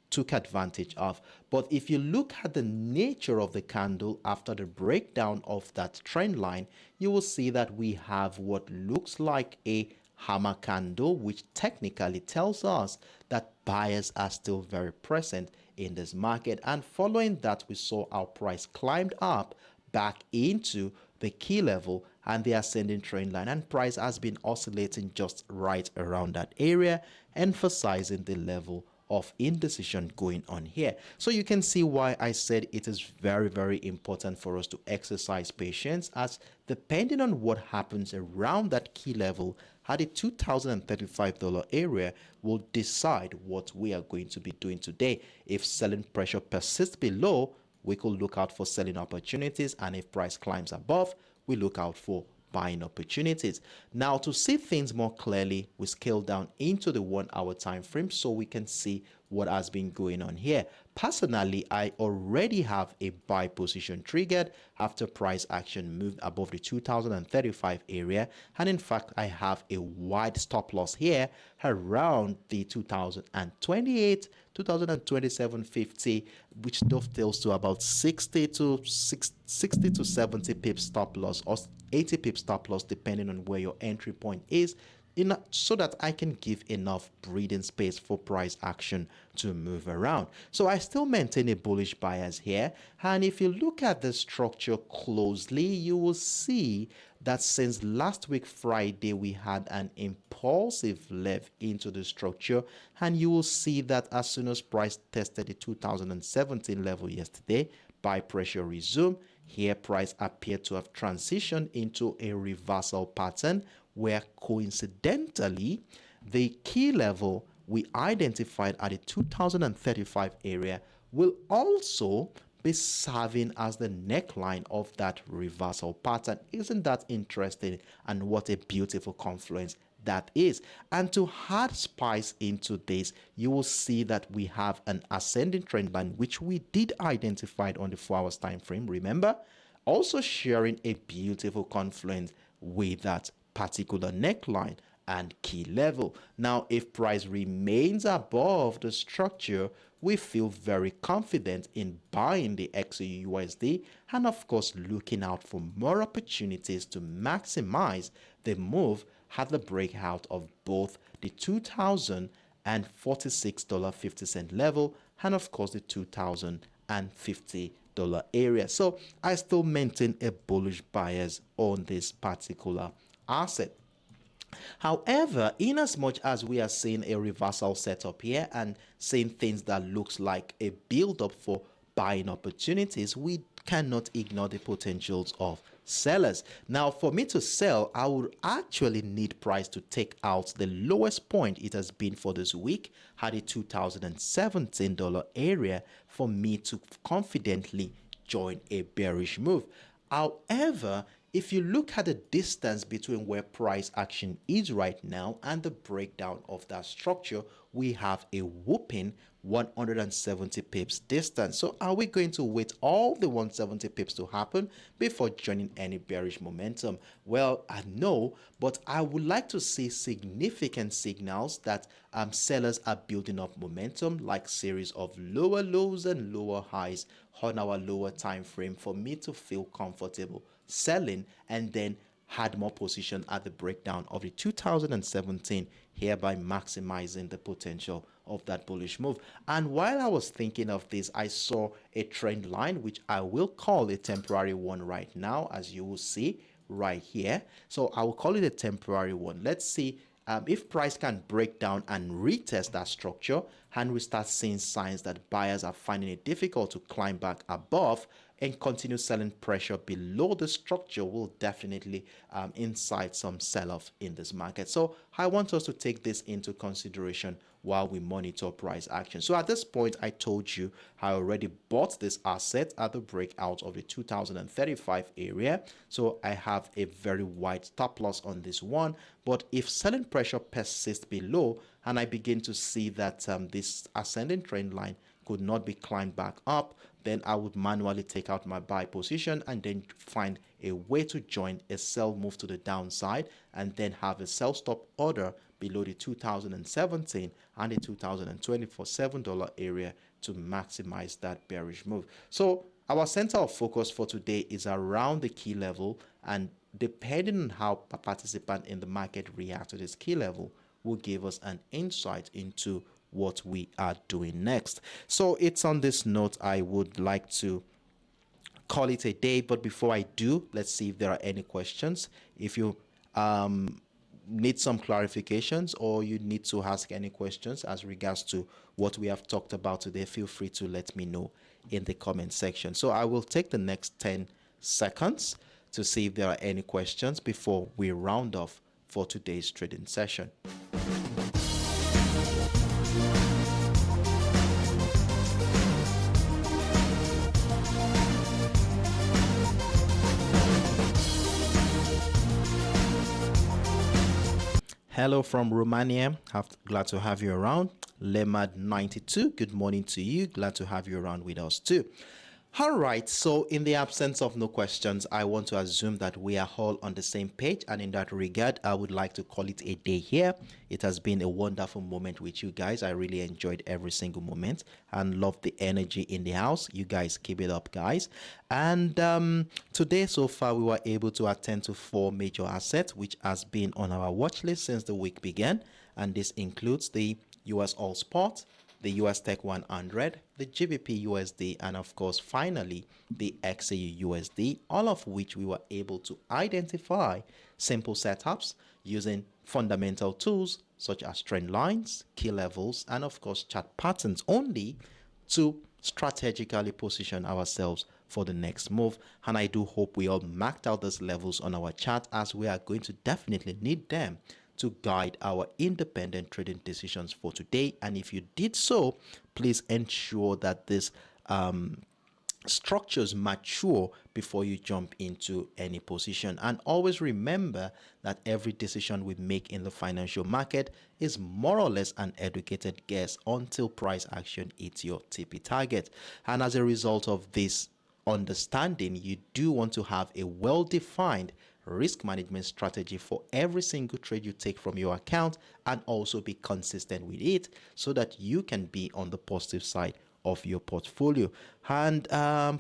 took advantage of. But if you look at the nature of the candle after the breakdown of that trend line, you will see that we have what looks like a hammer candle, which technically tells us that buyers are still very present in this market. And following that, we saw our price climbed up back into the key level and the ascending trend line, and price has been oscillating just right around that area, emphasizing the level of indecision going on here. So you can see why I said it is very, very important for us to exercise patience, as depending on what happens around that key level at the $2,035 area will decide what we are going to be doing today. If selling pressure persists below, we could look out for selling opportunities, and if price climbs above, we look out for buying opportunities. Now, to see things more clearly, we scale down into the 1 hour time frame so we can see what has been going on here. Personally, I already have a buy position triggered after price action moved above the 2035 area, and in fact I have a wide stop loss here around the 2028 2027.50, which dovetails to about 60 to 70 pips stop loss, or 80 pips stop loss, depending on where your entry point is, so that I can give enough breathing space for price action to move around. So I still maintain a bullish bias here, and if you look at the structure closely, you will see that since last week Friday we had an impulsive left into the structure, and you will see that as soon as price tested the 2017 level yesterday, buy pressure resumed. Here price appeared to have transitioned into a reversal pattern, where coincidentally the key level we identified at the 2035 area will also be serving as the neckline of that reversal pattern. Isn't that interesting? And what a beautiful confluence that is. And to add spice into this, you will see that we have an ascending trend line, which we did identify on the 4 hours time frame, remember, also sharing a beautiful confluence with that particular neckline. and key level. Now, if price remains above the structure, we feel very confident in buying the XAUUSD and of course looking out for more opportunities to maximize the move at the breakout of both the $2,046.50 level and of course the $2,050 area. So I still maintain a bullish bias on this particular asset. However, in as much as we are seeing a reversal setup here and seeing things that looks like a build up for buying opportunities, we cannot ignore the potentials of sellers. Now, for me to sell, I would actually need price to take out the lowest point it has been for this week at the $2017 area for me to confidently join a bearish move. However, if you look at the distance between where price action is right now and the breakdown of that structure, we have a whopping 170 pips distance. So are we going to wait all the 170 pips to happen before joining any bearish momentum? Well, I know, but I would like to see significant signals that sellers are building up momentum, like series of lower lows and lower highs on our lower time frame for me to feel comfortable selling and then had more position at the breakdown of the 2017, hereby maximizing the potential of that bullish move. And while I was thinking of this, I saw a trend line which I will call a temporary one right now, as you will see right here. So I will call it a temporary one. Let's see if price can break down and retest that structure and we start seeing signs that buyers are finding it difficult to climb back above and continue selling pressure below the structure, will definitely incite some sell-off in this market. So I want us to take this into consideration while we monitor price action. So at this point, I told you I already bought this asset at the breakout of the 2035 area. So I have a very wide stop loss on this one. But if selling pressure persists below and I begin to see that this ascending trend line could not be climbed back up, then I would manually take out my buy position and then find a way to join a sell move to the downside and then have a sell stop order below the 2017 and the 2020 for $7 area to maximize that bearish move. So our center of focus for today is around the key level, and depending on how a participant in the market react to this key level will give us an insight into what we are doing next. So it's on this note I would like to call it a day, but before I do, let's see if there are any questions. If you need some clarifications or you need to ask any questions as regards to what we have talked about today, feel free to let me know in the comment section. So I will take the next 10 seconds to see if there are any questions before we round off for today's trading session. Hello from Romania. Glad to have you around. Lemad92, good morning to you. Glad to have you around with us too. All right, so in the absence of no questions, I want to assume that we are all on the same page, and in that regard, I would like to call it a day here. It has been a wonderful moment with you guys. I really enjoyed every single moment and love the energy in the house. You guys keep it up, guys. And today, so far, we were able to attend to 4 major assets, which has been on our watch list since the week began, and this includes the USOILSPOT, the USTech100, the GBPUSD, and of course, finally, the XAUUSD, all of which we were able to identify simple setups using fundamental tools such as trend lines, key levels, and of course, chart patterns only to strategically position ourselves for the next move. And I do hope we all marked out those levels on our chart, as we are going to definitely need them to guide our independent trading decisions for today. And if you did so, please ensure that this structures mature before you jump into any position. And always remember that every decision we make in the financial market is more or less an educated guess until price action hits your TP target. And as a result of this understanding, you do want to have a well-defined risk management strategy for every single trade you take from your account, and also be consistent with it so that you can be on the positive side of your portfolio. And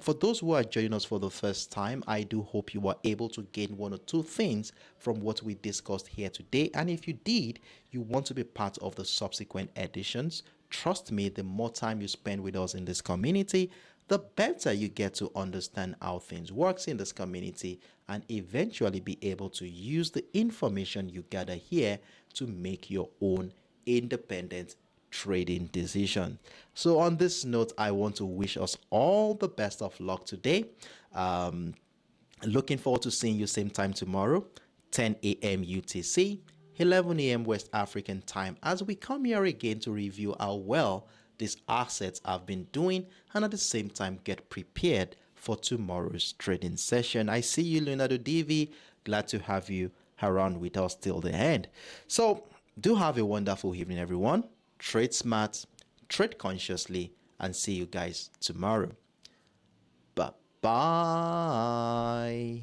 for those who are joining us for the first time, I do hope you were able to gain one or two things from what we discussed here today. And if you did, you want to be part of the subsequent editions. Trust me, the more time you spend with us in this community, the better you get to understand how things works in this community and eventually be able to use the information you gather here to make your own independent trading decision. So on this note, I want to wish us all the best of luck today. Looking forward to seeing you same time tomorrow, 10 a.m. UTC, 11 a.m. West African time, as we come here again to review how well these assets have been doing and at the same time get prepared for tomorrow's trading session. I see you, Leonardo DV. Glad to have you around with us till the end. So do have a wonderful evening, everyone. Trade smart, trade consciously, and see you guys tomorrow. Bye bye.